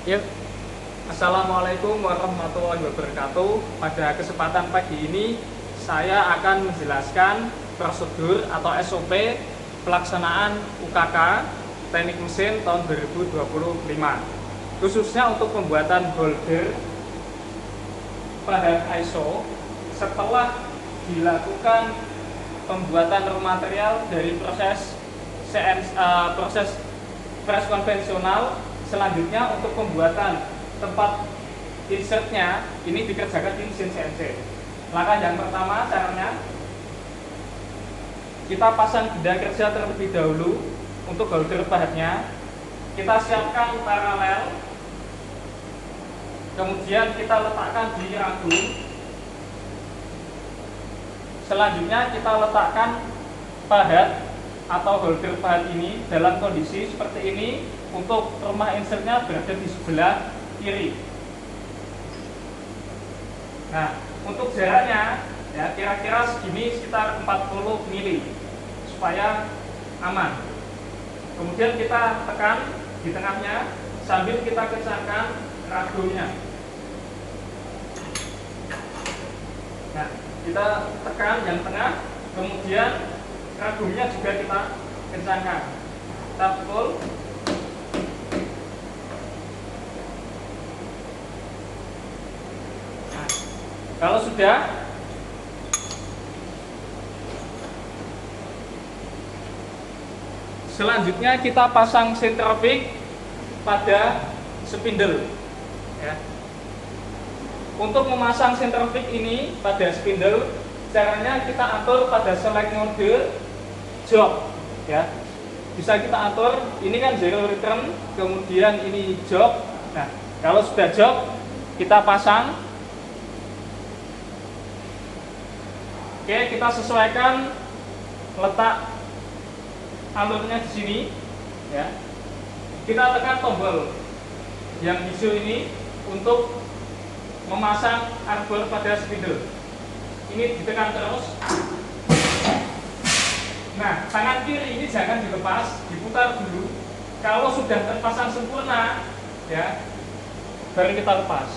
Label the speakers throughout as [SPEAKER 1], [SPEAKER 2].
[SPEAKER 1] Yuk, Assalamualaikum warahmatullahi wabarakatuh. Pada kesempatan pagi ini, saya akan menjelaskan prosedur atau SOP pelaksanaan UKK Teknik Mesin tahun 2025, khususnya untuk pembuatan holder pada ISO setelah dilakukan pembuatan raw material dari proses press konvensional. Selanjutnya untuk pembuatan tempat insertnya ini dikerjakan di mesin CNC. Langkah yang pertama, caranya kita pasang benda kerja terlebih dahulu. Untuk holder pahatnya kita siapkan paralel, kemudian kita letakkan di rangkum. Selanjutnya kita letakkan pahat atau holder pahat ini dalam kondisi seperti ini. Untuk rumah insertnya berada di sebelah kiri. Nah, untuk jaraknya ya kira-kira segini, sekitar 40 mili supaya aman. Kemudian kita tekan di tengahnya sambil kita kencangkan ragumnya. Nah, kita tekan yang tengah, kemudian ragumnya juga kita kencangkan. Kita pukul. Kalau sudah, selanjutnya kita pasang sentrofik pada spindle. Ya. Untuk memasang sentrofik ini pada spindle, caranya kita atur pada select mode jog. Ya. Bisa kita atur, ini kan zero return, kemudian ini jog. Nah, kalau sudah jog, kita pasang. Oke, kita sesuaikan letak alurnya di sini, ya. Kita tekan tombol yang hijau ini untuk memasang arbor pada spindle. Ini ditekan terus. Nah, tangan kiri ini jangan dilepas, diputar dulu. Kalau sudah terpasang sempurna, ya, baru kita lepas.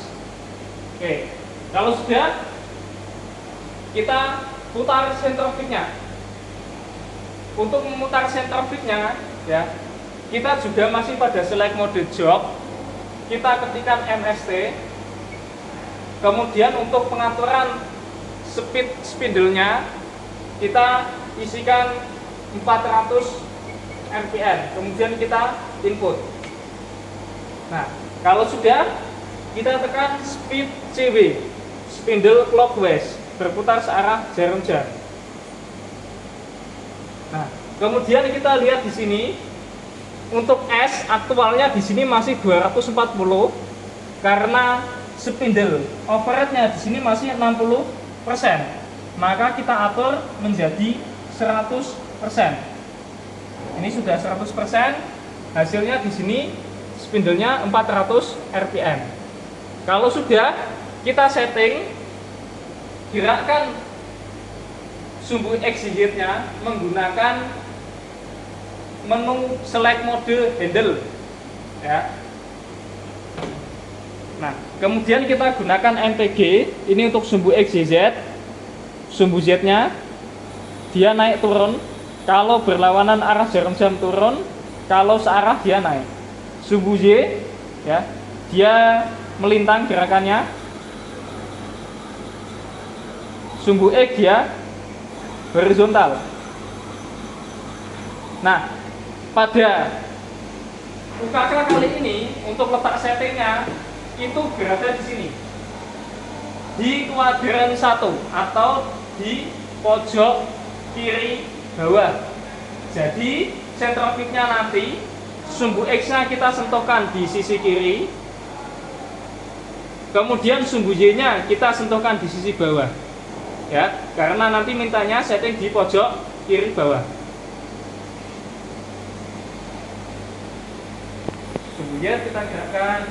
[SPEAKER 1] Oke, kalau sudah, kita putar sentrofiknya. Untuk memutar sentrofiknya, ya, kita juga masih pada select mode jog. Kita ketikkan MST. Kemudian untuk pengaturan speed spindle-nya, kita isikan 400 rpm. Kemudian kita input. Nah, kalau sudah, kita tekan speed CW, spindle clockwise, berputar searah jarum jam. Nah, kemudian kita lihat di sini untuk S aktualnya di sini masih 240 karena spindle overhead-nya di sini masih 60%. Maka kita atur menjadi 100%. Ini sudah 100%. Hasilnya di sini spindlenya 400 rpm. Kalau sudah, kita setting, gerakkan sumbu exit-nya menggunakan menu select mode handle, ya. Nah, kemudian kita gunakan MPG ini untuk sumbu XYZ. Sumbu Z-nya dia naik turun. Kalau berlawanan arah jarum jam turun, kalau searah dia naik. Sumbu Y, ya, dia melintang gerakannya. Sumbu X dia horizontal. Nah, pada UKK kali ini untuk letak settingnya itu berada di sini, di kuadran 1 atau di pojok kiri bawah. Jadi sentrofiknya nanti sumbu X-nya kita sentuhkan di sisi kiri, kemudian sumbu Y-nya kita sentuhkan di sisi bawah. Ya, karena nanti mintanya setting di pojok kiri bawah. Kemudian kita gerakkan.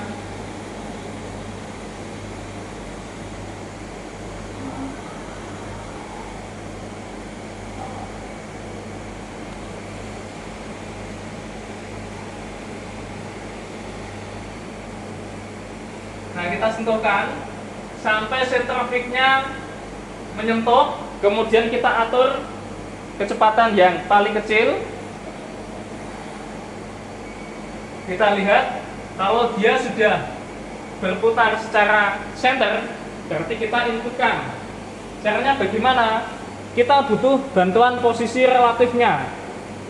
[SPEAKER 1] Nah, kita sentuhkan sampai sentrifugnya menyentuh, kemudian kita atur kecepatan yang paling kecil. Kita lihat kalau dia sudah berputar secara center, berarti kita inputkan. Caranya bagaimana? Kita butuh bantuan posisi relatifnya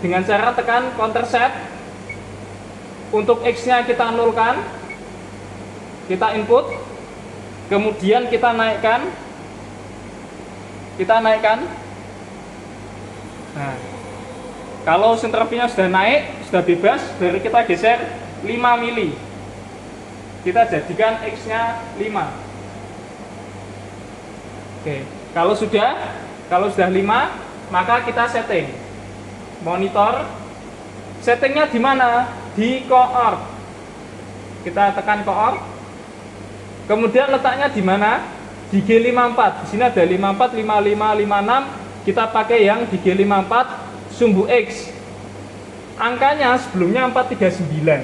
[SPEAKER 1] dengan cara tekan counter set. Untuk X nya kita nolkan, kita input, kemudian kita naikkan. Nah, kalau sentrifugnya sudah naik, sudah bebas, baru kita geser 5 mili. Kita jadikan X nya 5. Oke, kalau sudah 5, maka kita setting monitor. Settingnya di mana? Di coord. Kita tekan coord. Kemudian letaknya di mana? Di G54. Di sini ada 54, 55, 56. Kita pakai yang di G54 sumbu X. Angkanya sebelumnya 439.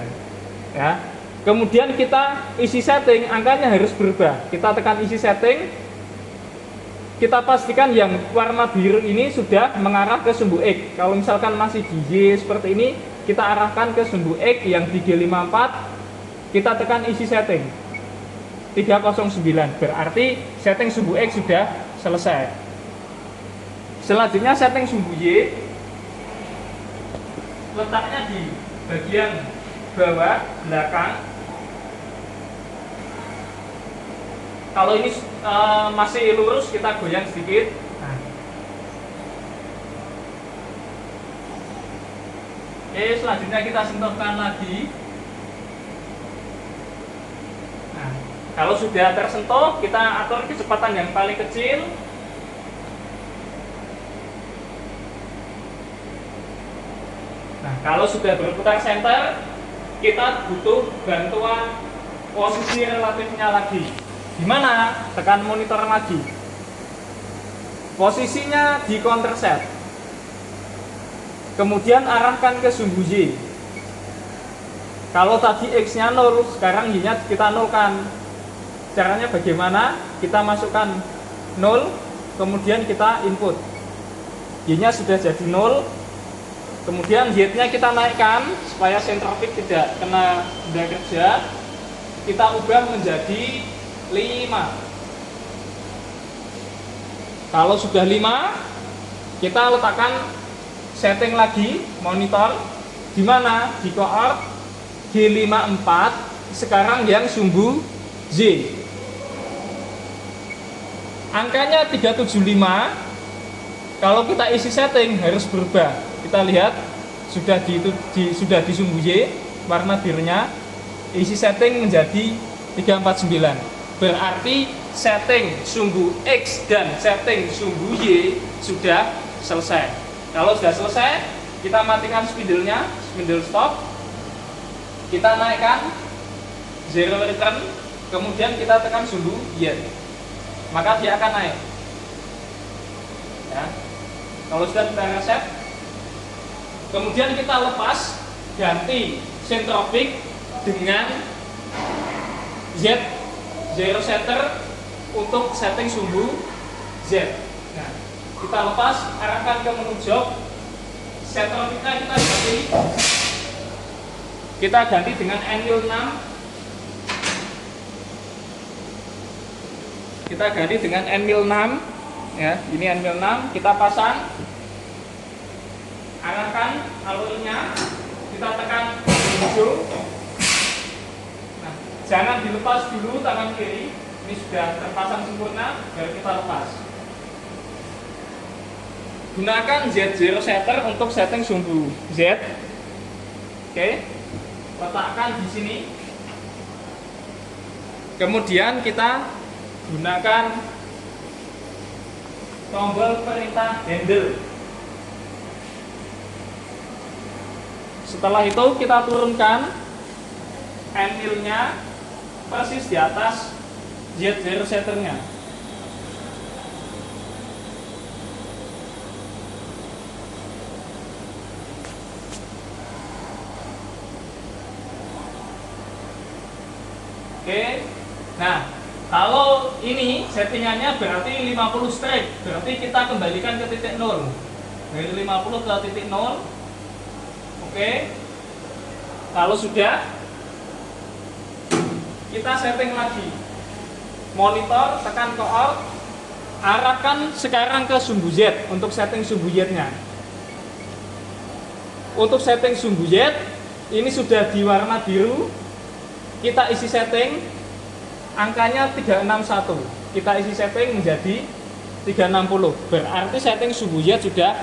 [SPEAKER 1] Ya. Kemudian kita isi setting, angkanya harus berubah. Kita tekan isi setting. Kita pastikan yang warna biru ini sudah mengarah ke sumbu X. Kalau misalkan masih di Y seperti ini, kita arahkan ke sumbu X yang di G54. Kita tekan isi setting 309. Berarti setting sumbu X sudah selesai. Selanjutnya setting sumbu Y. Letaknya di bagian bawah belakang. Kalau ini masih lurus, kita goyang sedikit. Nah. Oke, selanjutnya kita sentuhkan lagi. Nah, kalau sudah tersentuh, kita atur kecepatan yang paling kecil. Nah, kalau sudah berputar center, kita butuh bantuan posisi relatifnya lagi. Gimana? Tekan monitor lagi. Posisinya di counter set. Kemudian arahkan ke sumbu Y. Kalau tadi X-nya 0, sekarang Y-nya kita nolkan. Caranya bagaimana? Kita masukkan 0, kemudian kita input. Y-nya sudah jadi 0. Kemudian Z-nya kita naikkan supaya sentrifug tidak kena benda kerja. Kita ubah menjadi 5. Kalau sudah 5, kita letakkan setting lagi monitor. Di mana? Di coord G54. Sekarang yang sumbu Z. Angkanya 375. Kalau kita isi setting harus berubah. Kita lihat sudah di sumbu Y, warna birunya. Isi setting menjadi 349. Berarti setting sumbu X dan setting sumbu Y sudah selesai. Kalau sudah selesai, kita matikan spindle-nya, spindle stop. Kita naikkan zero return, kemudian kita tekan sumbu Y. Maka dia akan naik. Ya. Kalau sudah kita reset, kemudian kita lepas, ganti sentrifug dengan Z zero setter untuk setting sumbu Z. Nah, kita lepas, arahkan ke menu job. Sentrifugnya kita ganti dengan angle 6. Kita ganti dengan angle 6. Ya, ini angle 6. Kita pasang. Arahkan alurnya. Kita tekan ujung. Jangan dilepas dulu tangan kiri. Ini sudah terpasang sempurna, baru kita lepas. Gunakan Z0 setter untuk setting sumbu Z. Oke. Letakkan di sini. Kemudian kita gunakan tombol perintah handle. Setelah itu kita turunkan angle-nya persis di atas Z0 setternya. Oke, Nah, kalau ini settingannya berarti 50 strike, berarti kita kembalikan ke titik 0. Dari 50 ke titik 0. Oke. Kalau sudah, kita setting lagi. Monitor, tekan ke Alt, arahkan sekarang ke sumbu Z untuk setting sumbu Z-nya. Untuk setting sumbu Z, ini sudah di warna biru. Kita isi setting, angkanya 361. Kita isi setting menjadi 360. Berarti setting sumbu Z sudah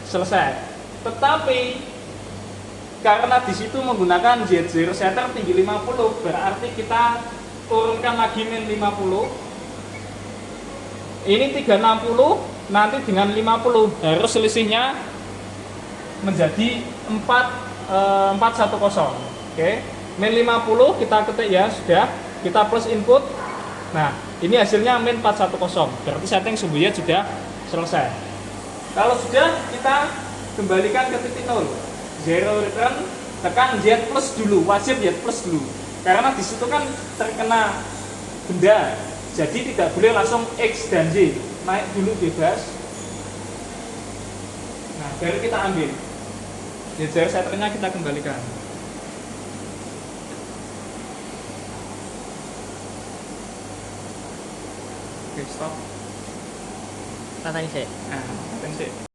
[SPEAKER 1] selesai. Tetapi karena di situ menggunakan Z0 setter tinggi 50, berarti kita turunkan lagi min 50. Ini 360, nanti dengan 50 harus selisihnya menjadi 410. Oke. Min 50 kita ketik ya, sudah. Kita plus input. Nah, ini hasilnya min 410. Berarti setting sumbu Z sudah selesai. Kalau sudah, kita kembalikan ke titik 0. Zero return, tekan Z plus dulu, wajib Z plus dulu. Karena di situ kan terkena benda, jadi tidak boleh langsung X dan Y. Naik dulu bebas. Nah, baru kita ambil. Z0 setternya kita kembalikan. Oke, stop.
[SPEAKER 2] Tatanya sih.
[SPEAKER 1] Nah, setting sih.